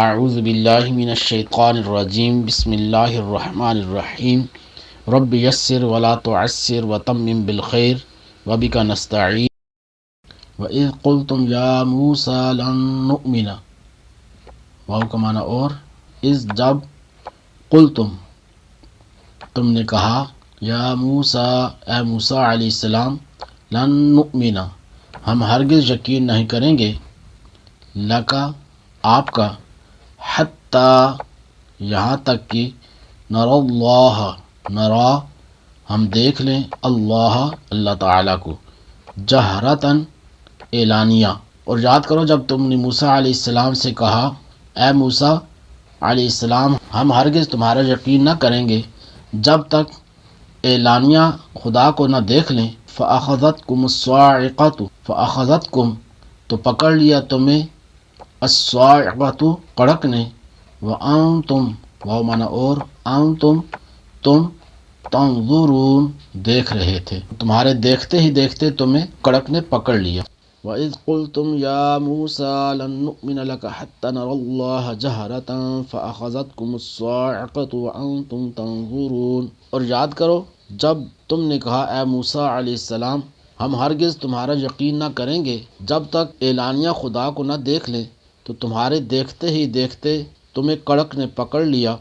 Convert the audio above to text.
اعوذ باللہ من الشیطان الرجیم بسم اللہ الرحمن الرحیم رب یسر ولا تعسر وتمم بالخیر وبک نستعین وَإِذْ قُلْتُمْ يَا مُوسَىٰ لَن نُؤْمِنَ واو کا معنی اور اس جب تم نے کہا یا موسیٰ اے موسیٰ علیہ السلام لن نؤمن ہم ہرگز یقین نہیں کریں گے لکا آپ کا حتیٰ یہاں تک کہ نرى اللہ نرا ہم دیکھ لیں اللہ تعالیٰ کو جہرتاً اعلانیہ۔ اور یاد کرو جب تم نے موسیٰ علیہ السلام سے کہا اے موسیٰ علیہ السلام ہم ہرگز تمہارا یقین نہ کریں گے جب تک اعلانیہ خدا کو نہ دیکھ لیں۔ فَأَخَذَتْكُمُ الصَّاعِقَةُ فَأَخَذَتْكُمْ تو پکڑ لیا تمہیں الصَّاعِقَةُ کڑک نے وَأَنْتُمْ واو معنی اور أَنْتُمْ تم تنظرون دیکھ رہے تھے، تمہارے دیکھتے ہی دیکھتے تمہیں کڑک نے پکڑ لیا۔ وَإِذْ قُلْتُمْ يَا مُوسَىٰ لَن نُؤْمِنَ لَكَ حَتَّىٰ نَرَى اللَّهَ جَهْرَةً فَأَخَذَتْكُمُ الصَّاعِقَةُ وَأَنْتُمْ تَنظُرُونَ۔ اور یاد کرو جب تم نے کہا اے موسیٰ علیہ السلام ہم ہرگز تمہارا یقین نہ کریں گے جب تک اعلانیہ خدا کو نہ دیکھ لیں، تو تمہارے دیکھتے ہی دیکھتے تمہیں کڑک نے پکڑ لیا۔